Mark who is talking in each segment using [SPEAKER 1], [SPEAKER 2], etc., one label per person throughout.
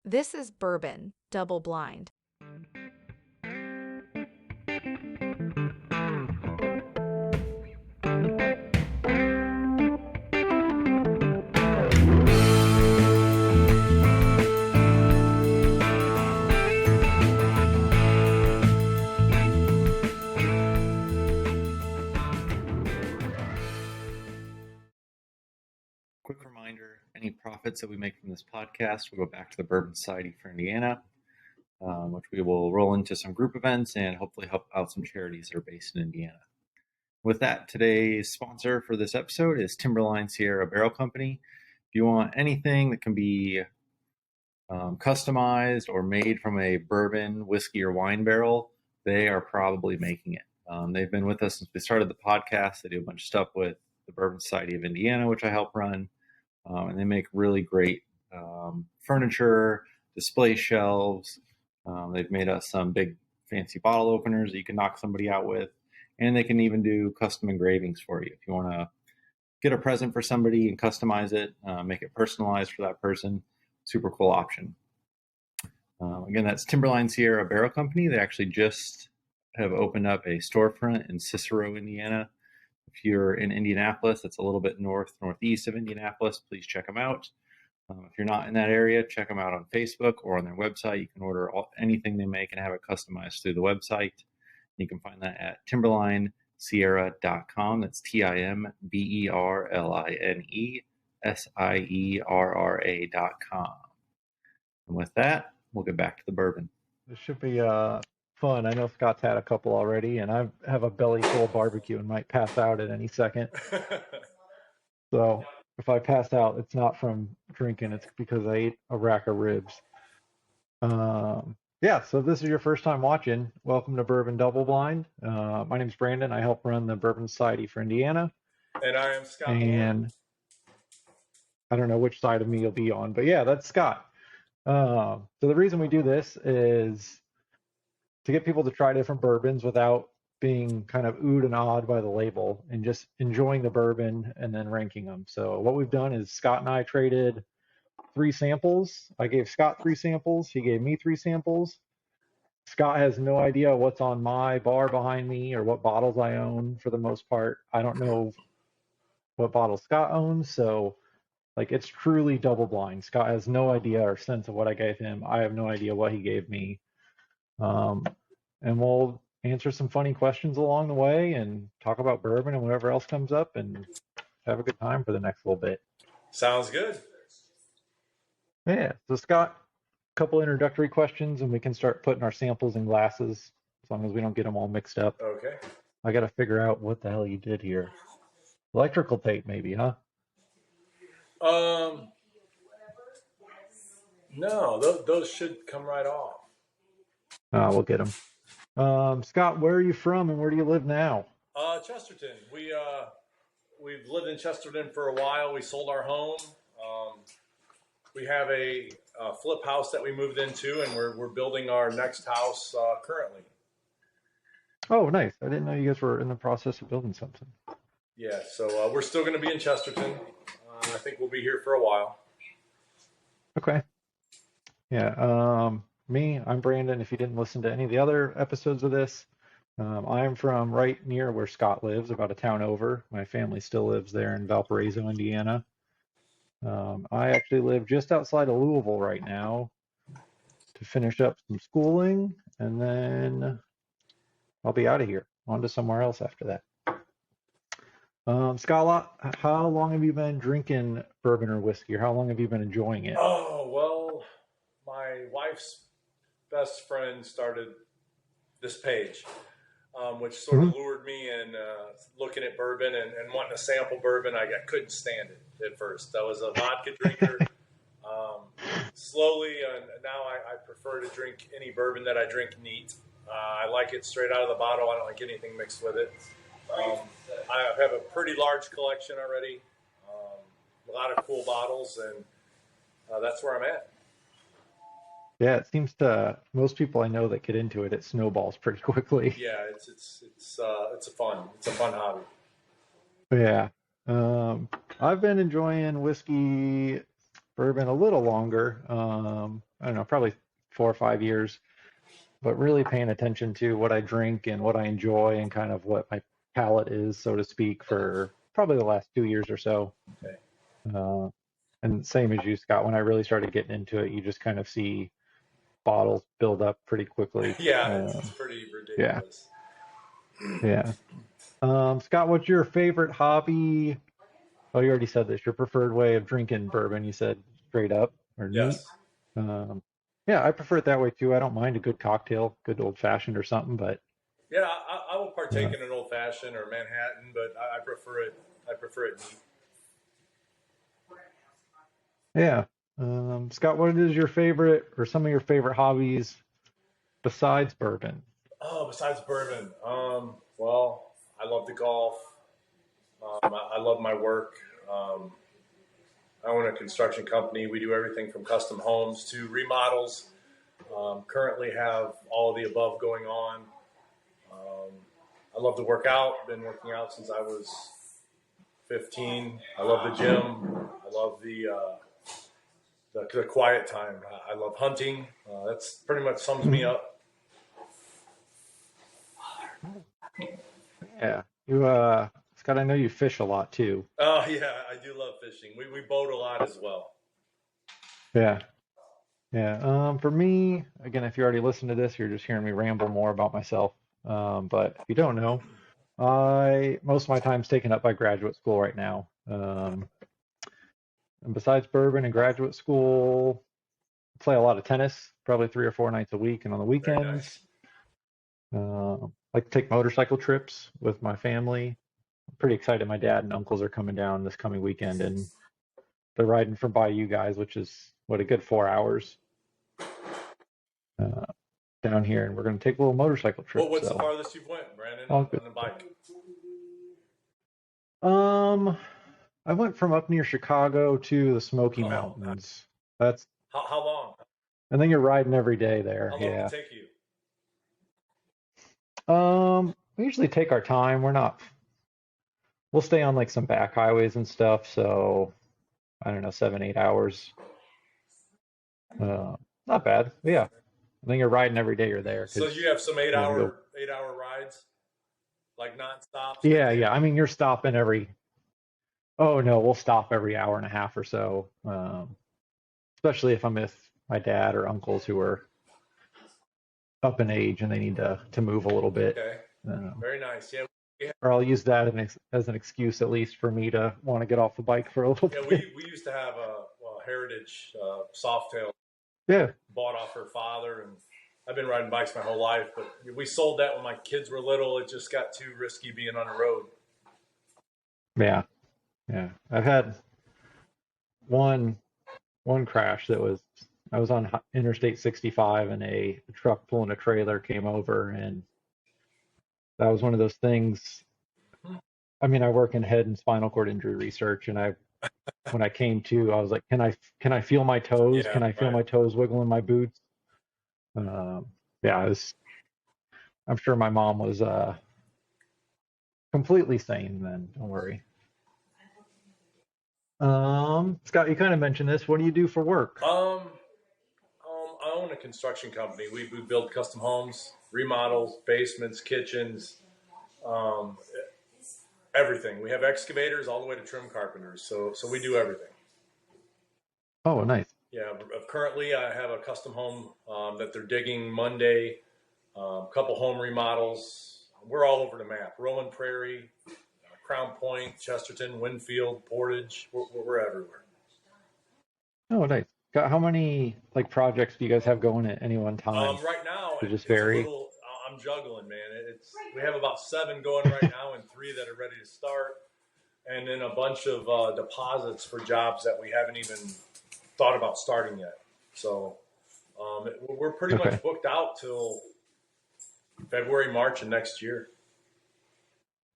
[SPEAKER 1] This is Bourbon, Double Blind.
[SPEAKER 2] Quick reminder, any profits that we make from this podcast will go back to the Bourbon Society for Indiana, which we will roll into some group events and hopefully help out some charities that are based in Indiana. With that, today's sponsor for this episode is Timberline Sierra Barrel Company. If you want anything that can be customized or made from a bourbon, whiskey, or wine barrel, they are probably making it. They've been with us since we started the podcast. They do a bunch of stuff with the Bourbon Society of Indiana, which I help run. And they make really great furniture, display shelves. They've made us some big fancy bottle openers that you can knock somebody out with. And they can even do custom engravings for you. If you want to get a present for somebody and customize it, make it personalized for that person, super cool option. Again, that's Timberline Sierra Barrel Company. They actually just have opened up a storefront in Cicero, Indiana. If you're in Indianapolis, that's a little bit northeast of Indianapolis, please check them out. If you're not in that area, check them out on Facebook or on their website. You can order anything they make and have it customized through the website. You can find that at timberlinesierra.com. That's TimberlineSierra.com. And with that, we'll get back to the bourbon.
[SPEAKER 3] This should be fun. I know Scott's had a couple already, and I have a belly full of barbecue and might pass out at any second. So if I pass out, it's not from drinking. It's because I ate a rack of ribs. Yeah, so if this is your first time watching, welcome to Bourbon Double Blind. My name's Brandon. I help run the Bourbon Society for Indiana.
[SPEAKER 4] And I am Scott.
[SPEAKER 3] And I don't know which side of me you'll be on, but yeah, that's Scott. So the reason we do this is to get people to try different bourbons without being kind of oohed and awed by the label and just enjoying the bourbon and then ranking them. So what we've done is Scott and I traded 3 samples. I gave Scott 3 samples. He gave me 3 samples. Scott has no idea what's on my bar behind me or what bottles I own for the most part. I don't know what bottles Scott owns. So like it's truly double blind. Scott has no idea or sense of what I gave him. I have no idea what he gave me. And we'll answer some funny questions along the way and talk about bourbon and whatever else comes up and have a good time for the next little bit.
[SPEAKER 4] Sounds good.
[SPEAKER 3] Yeah. So Scott, a couple introductory questions and we can start putting our samples in glasses as long as we don't get them all mixed up.
[SPEAKER 4] Okay.
[SPEAKER 3] I got to figure out what the hell you did here. Electrical tape maybe, huh?
[SPEAKER 4] No, those should come right off.
[SPEAKER 3] We'll get them. Scott, where are you from and where do you live now?
[SPEAKER 4] Chesterton. We've lived in Chesterton for a while. We sold our home. We have a flip house that we moved into, and we're building our next house currently.
[SPEAKER 3] Oh, nice. I didn't know you guys were in the process of building something.
[SPEAKER 4] Yeah, so we're still going to be in Chesterton. I think we'll be here for a while.
[SPEAKER 3] Okay. Yeah. I'm Brandon. If you didn't listen to any of the other episodes of this, I'm from right near where Scott lives, about a town over. My family still lives there in Valparaiso, Indiana. I actually live just outside of Louisville right now to finish up some schooling, and then I'll be out of here, on to somewhere else after that. Scott, how long have you been drinking bourbon or whiskey, or how long have you been enjoying it?
[SPEAKER 4] Oh, well, my wife's best friend started this page, which sort of lured me in looking at bourbon and wanting to sample bourbon. I couldn't stand it at first. I was a vodka drinker. Slowly, now I prefer to drink any bourbon that I drink neat. I like it straight out of the bottle. I don't like anything mixed with it. I have a pretty large collection already, a lot of cool bottles, and that's where I'm at.
[SPEAKER 3] Yeah, it seems to most people I know that get into it, it snowballs pretty quickly.
[SPEAKER 4] Yeah, it's a fun hobby.
[SPEAKER 3] Yeah, I've been enjoying whiskey bourbon a little longer. I don't know, probably 4 or 5 years, but really paying attention to what I drink and what I enjoy and kind of what my palate is, so to speak, for probably the last 2 years or so.
[SPEAKER 4] Okay.
[SPEAKER 3] And same as you, Scott, when I really started getting into it, you just kind of see bottles build up pretty quickly.
[SPEAKER 4] Yeah, it's pretty
[SPEAKER 3] Yeah,
[SPEAKER 4] ridiculous.
[SPEAKER 3] yeah. Scott, what's your favorite hobby? Oh, you already said this. Your preferred way of drinking bourbon, you said straight up or neat.
[SPEAKER 4] Yes.
[SPEAKER 3] Um, yeah, I prefer it that way too. I don't mind a good cocktail, good old fashioned or something, but
[SPEAKER 4] Yeah, I will partake
[SPEAKER 3] uh,
[SPEAKER 4] in an old fashioned or Manhattan, but I prefer it. I prefer it neat.
[SPEAKER 3] yeah. Scott, what is your favorite or some of your favorite hobbies besides bourbon?
[SPEAKER 4] Oh, besides bourbon, well, I love to golf. I love my work. Um, I own a construction company. We do everything from custom homes to remodels. Currently have all of the above going on. Um, I love to work out. Been working out since I was 15. I love the gym. I love the quiet time. I love hunting. That's pretty much sums me up.
[SPEAKER 3] Yeah. You Scott, I know you fish a lot too.
[SPEAKER 4] Oh yeah, I do love fishing. We boat a lot as well.
[SPEAKER 3] Yeah. Yeah. For me, again, if you already listened to this, you're just hearing me ramble more about myself. But if you don't know, I most of my time's taken up by graduate school right now. And besides bourbon and graduate school, I play a lot of tennis, probably 3 or 4 nights a week, and on the
[SPEAKER 4] Very
[SPEAKER 3] weekends,
[SPEAKER 4] nice.
[SPEAKER 3] like to take motorcycle trips with my family. I'm pretty excited. My dad and uncles are coming down this coming weekend, and they're riding from by you guys, which is what a good 4 hours uh, down here, and we're going to take a little motorcycle trip.
[SPEAKER 4] What's the
[SPEAKER 3] So
[SPEAKER 4] farthest you've went, Brandon,
[SPEAKER 3] all good.
[SPEAKER 4] on a bike?
[SPEAKER 3] Um, I went from up near Chicago to the Smoky
[SPEAKER 4] Oh,
[SPEAKER 3] Mountains. That's
[SPEAKER 4] how long?
[SPEAKER 3] and then you're riding every day there.
[SPEAKER 4] How long did
[SPEAKER 3] Yeah.
[SPEAKER 4] it take you?
[SPEAKER 3] We usually take our time. We'll stay on like some back highways and stuff. So I don't know, 7, 8 hours. Not bad. Yeah. I think you're riding every day you're there.
[SPEAKER 4] So you have some eight
[SPEAKER 3] you go-
[SPEAKER 4] hour rides, like nonstop.
[SPEAKER 3] Yeah, yeah. I mean, you're stopping oh no, we'll stop every hour and a half or so. Especially if I'm with my dad or uncles who are up in age and they need to move a little bit.
[SPEAKER 4] Okay. Very nice. Yeah.
[SPEAKER 3] Or I'll use that as an excuse at least for me to want to get off the bike for a little
[SPEAKER 4] Yeah,
[SPEAKER 3] bit.
[SPEAKER 4] we used to have a Heritage Softail
[SPEAKER 3] Yeah.
[SPEAKER 4] bought off her father, and I've been riding bikes my whole life, but we sold that when my kids were little. It just got too risky being on the road.
[SPEAKER 3] Yeah. Yeah. I've had one crash I was on Interstate 65 and a truck pulling a trailer came over, and that was one of those things. I mean, I work in head and spinal cord injury research, and when I came to, I was like, can I feel my toes?
[SPEAKER 4] Yeah,
[SPEAKER 3] Can I feel
[SPEAKER 4] right.
[SPEAKER 3] my toes wiggle in my boots? Yeah, I'm sure my mom was completely sane then. Don't worry. Scott, you kind of mentioned this. What do you do for work?
[SPEAKER 4] I own a construction company. We build custom homes, remodels, basements, kitchens, everything. We have excavators all the way to trim carpenters. So we do everything.
[SPEAKER 3] Oh, nice.
[SPEAKER 4] Yeah. Currently, I have a custom home that they're digging Monday. Couple home remodels. We're all over the map. Rowan Prairie, Crown Point, Chesterton, Winfield, Portage. We're everywhere.
[SPEAKER 3] Oh, nice. Scott, how many like projects do you guys have going at any one time?
[SPEAKER 4] Right now,
[SPEAKER 3] Does it just
[SPEAKER 4] it's
[SPEAKER 3] vary?
[SPEAKER 4] a little. I'm juggling, man. We have about 7 going right now, and 3 that are ready to start, and then a bunch of deposits for jobs that we haven't even thought about starting yet. So we're pretty much booked out till February, March, and next year.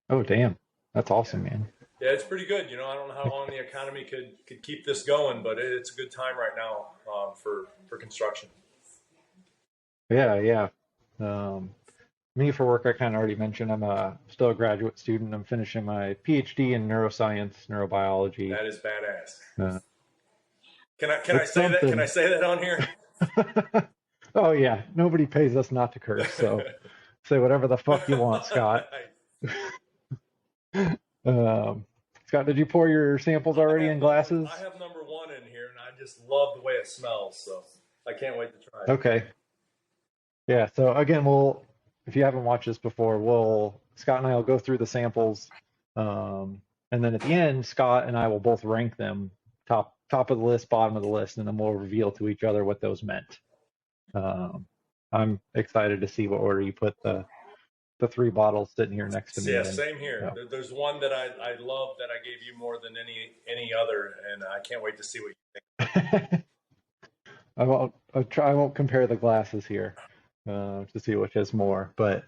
[SPEAKER 3] Oh, damn. That's awesome, man.
[SPEAKER 4] Yeah, it's pretty good. I don't know how long the economy could keep this going, but it's a good time right now for construction.
[SPEAKER 3] Yeah, yeah. Me for work, I kind of already mentioned I'm still a graduate student. I'm finishing my PhD in neuroscience, neurobiology.
[SPEAKER 4] That is badass. Can I
[SPEAKER 3] It's
[SPEAKER 4] say that? Can
[SPEAKER 3] something.
[SPEAKER 4] I say that on here?
[SPEAKER 3] Oh yeah, nobody pays us not to curse, so say whatever the fuck you want, Scott. Scott, did you pour your samples already in glasses?
[SPEAKER 4] I have number 1 in here, and I just love the way it smells. So I can't wait to try it.
[SPEAKER 3] Okay. Yeah. So again, if you haven't watched this before, Scott and I will go through the samples, and then at the end, Scott and I will both rank them top of the list, bottom of the list, and then we'll reveal to each other what those meant. I'm excited to see what order you put the 3 bottles sitting here next to me.
[SPEAKER 4] Yeah, same here. Yeah. There's one that I love that I gave you more than any other, and I can't wait to see what you think.
[SPEAKER 3] I won't compare the glasses here to see which has more. But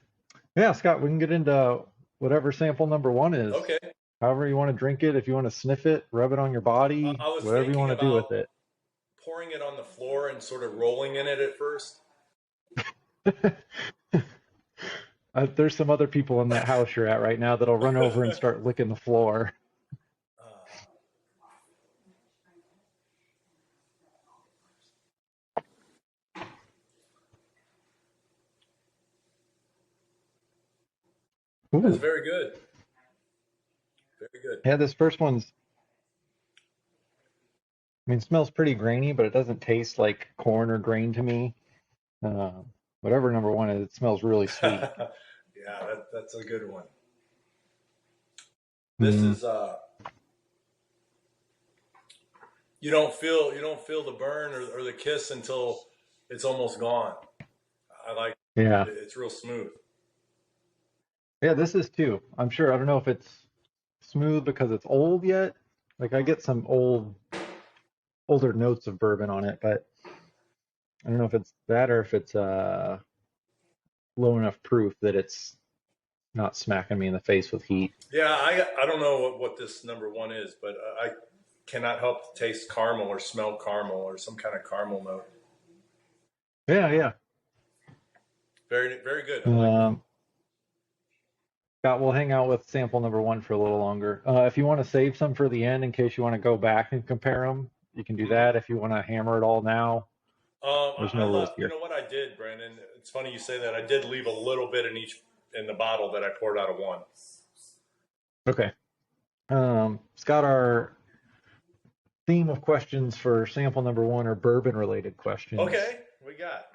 [SPEAKER 3] yeah, Scott, we can get into whatever sample number 1 is.
[SPEAKER 4] Okay.
[SPEAKER 3] However you want to drink it, if you want to sniff it, rub it on your body, whatever you want to do with it.
[SPEAKER 4] Pouring it on the floor and sort of rolling in it at first.
[SPEAKER 3] There's some other people in that house you're at right now that'll run over and start licking the floor.
[SPEAKER 4] That's very good. Very good.
[SPEAKER 3] Yeah, this first one's, smells pretty grainy, but it doesn't taste like corn or grain to me. Whatever number 1 is, it smells really sweet.
[SPEAKER 4] Yeah, that's a good one. This is you don't feel the burn or the kiss until it's almost gone. I like it.
[SPEAKER 3] Yeah.
[SPEAKER 4] It's real smooth.
[SPEAKER 3] Yeah, this is too. I'm sure. I don't know if it's smooth because it's old yet. Like I get some older notes of bourbon on it, but I don't know if it's that or if it's low enough proof that it's not smacking me in the face with heat.
[SPEAKER 4] Yeah, I don't know what this number 1 is, but I cannot help to taste caramel or smell caramel or some kind of caramel note.
[SPEAKER 3] Yeah.
[SPEAKER 4] Very, very good.
[SPEAKER 3] Scott, we'll hang out with sample number 1 for a little longer. If you want to save some for the end in case you want to go back and compare them, you can do that. If you want to hammer it all now, there's no rules here.
[SPEAKER 4] You know what I did, Brandon? It's funny you say that. I did leave a little bit in the bottle that I poured out of 1.
[SPEAKER 3] Okay. Scott, our theme of questions for sample number 1 are bourbon-related questions.
[SPEAKER 4] Okay, we got.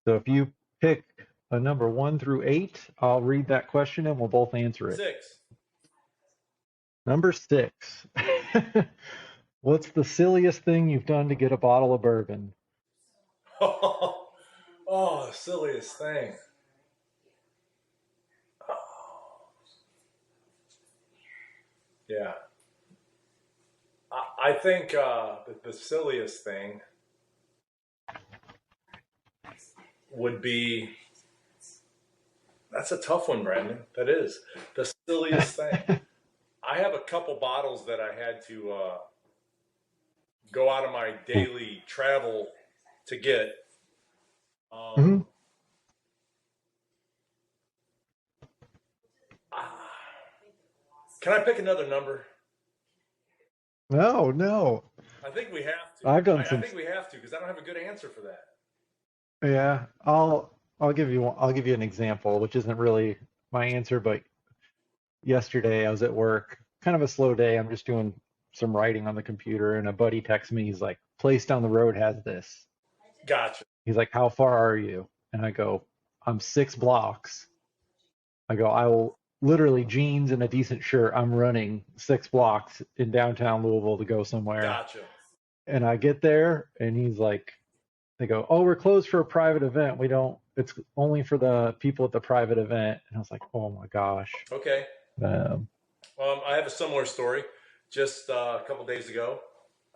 [SPEAKER 3] So if you pick a number 1 through 8, I'll read that question and we'll both answer it.
[SPEAKER 4] 6.
[SPEAKER 3] Number 6. What's the silliest thing you've done to get a bottle of bourbon?
[SPEAKER 4] Oh, silliest thing. Yeah. I think the silliest thing would be, that's a tough one, Brandon. That is the silliest thing. I have a couple bottles that I had to go out of my daily travel to get. Can I pick another number?
[SPEAKER 3] No.
[SPEAKER 4] I think we have to.
[SPEAKER 3] I
[SPEAKER 4] think we have to because I don't have a good answer for that.
[SPEAKER 3] Yeah, I'll give you an example, which isn't really my answer, but yesterday I was at work, kind of a slow day. I'm just doing some writing on the computer, and a buddy texts me. He's like, "Place down the road has this."
[SPEAKER 4] Gotcha.
[SPEAKER 3] He's like, "How far are you?" And I go, "I'm 6 blocks." I go, "I will literally jeans and a decent shirt. I'm running 6 blocks in downtown Louisville to go somewhere."
[SPEAKER 4] Gotcha.
[SPEAKER 3] And I get there, and he's like, they go, "Oh, we're closed for a private event. It's only for the people at the private event." And I was like, "Oh my gosh."
[SPEAKER 4] Okay. I have a similar story. Just a couple days ago,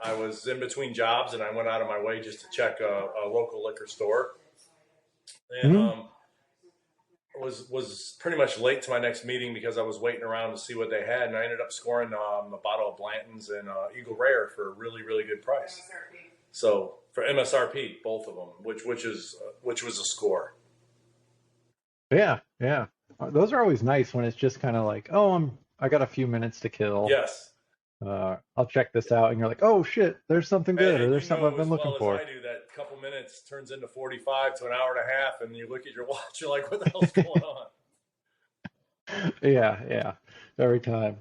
[SPEAKER 4] I was in between jobs and I went out of my way just to check a local liquor store. And was pretty much late to my next meeting because I was waiting around to see what they had. And I ended up scoring a bottle of Blanton's and Eagle Rare for a really, really good price. So for MSRP, both of them, which was a score.
[SPEAKER 3] Yeah. Those are always nice when it's just kind of like, oh, I got a few minutes to kill.
[SPEAKER 4] Yes.
[SPEAKER 3] I'll check this out, and you're like, oh shit, there's something good, or there's something I've been
[SPEAKER 4] as
[SPEAKER 3] looking
[SPEAKER 4] well
[SPEAKER 3] for.
[SPEAKER 4] as I do, that couple minutes turns into 45 to an hour and a half, and you look at your watch, you're like, what the hell's going on?
[SPEAKER 3] Yeah, every time.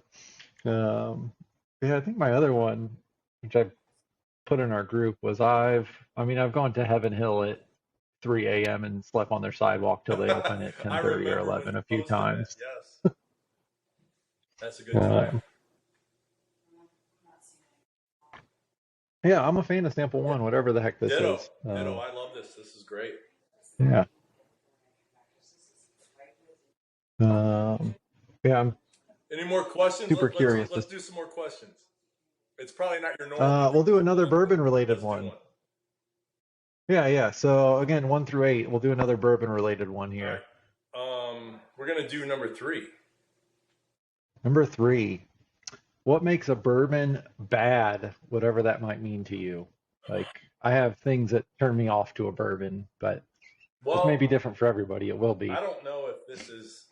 [SPEAKER 3] Yeah, I think my other one, which I put in our group, was I've gone to Heaven Hill at 3 a.m. and slept on their sidewalk till they open at 10:30 or 11 a few times.
[SPEAKER 4] That, yes. That's a good time.
[SPEAKER 3] Yeah, I'm a fan of sample one, whatever the heck this is.
[SPEAKER 4] Ditto, I love this. This is great.
[SPEAKER 3] Yeah. Yeah,
[SPEAKER 4] Any more questions?
[SPEAKER 3] Super curious.
[SPEAKER 4] Let's do some more questions. It's probably not your normal.
[SPEAKER 3] We'll do another bourbon-related one. Yeah. So again, 1 through 8. We'll do another bourbon-related one here.
[SPEAKER 4] Right. We're gonna do number 3.
[SPEAKER 3] Number 3. What makes a bourbon bad, whatever that might mean to you? Like, I have things that turn me off to a bourbon, but this may be different for everybody. It will be.
[SPEAKER 4] I don't know if this is.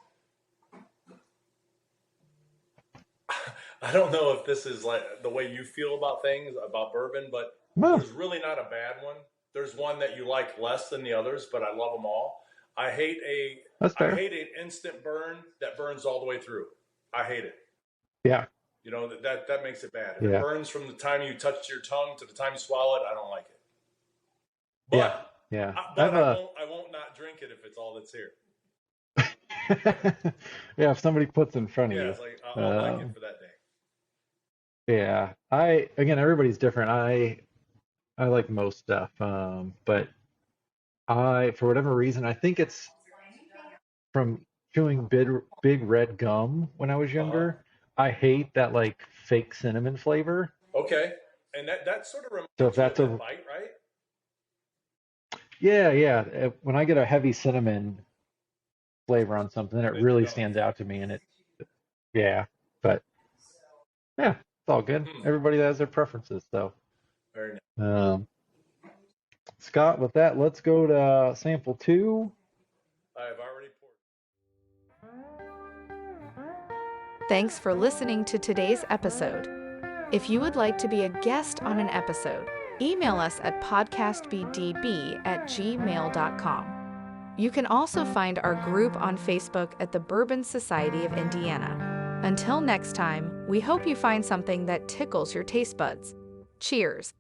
[SPEAKER 4] I don't know if this is like the way you feel about things, about bourbon, but there's really not a bad one. There's one that you like less than the others, but I love them all. I hate an instant burn that burns all the way through. I hate it.
[SPEAKER 3] Yeah.
[SPEAKER 4] You know, that makes it bad. If it burns from the time you touch your tongue to the time you swallow it, I don't like it. But,
[SPEAKER 3] yeah.
[SPEAKER 4] I won't not drink it if it's all that's here.
[SPEAKER 3] Yeah, if somebody puts it in front of you.
[SPEAKER 4] It's like, I'll like it for that day.
[SPEAKER 3] Yeah. Everybody's different. I like most stuff. But for whatever reason, I think it's from chewing big red gum when I was younger. I hate that like fake cinnamon flavor.
[SPEAKER 4] Okay. And that sort of reminds
[SPEAKER 3] me of a bite, right? Yeah. When I get a heavy cinnamon flavor on something, it really stands out to me, and but it's all good. Everybody has their preferences, so.
[SPEAKER 4] Very nice.
[SPEAKER 3] Scott, with that, let's go to sample 2.
[SPEAKER 4] I have already poured.
[SPEAKER 1] Thanks for listening to today's episode. If you would like to be a guest on an episode, email us at podcastbdb@gmail.com. You can also find our group on Facebook at the Bourbon Society of Indiana. Until next time, we hope you find something that tickles your taste buds. Cheers!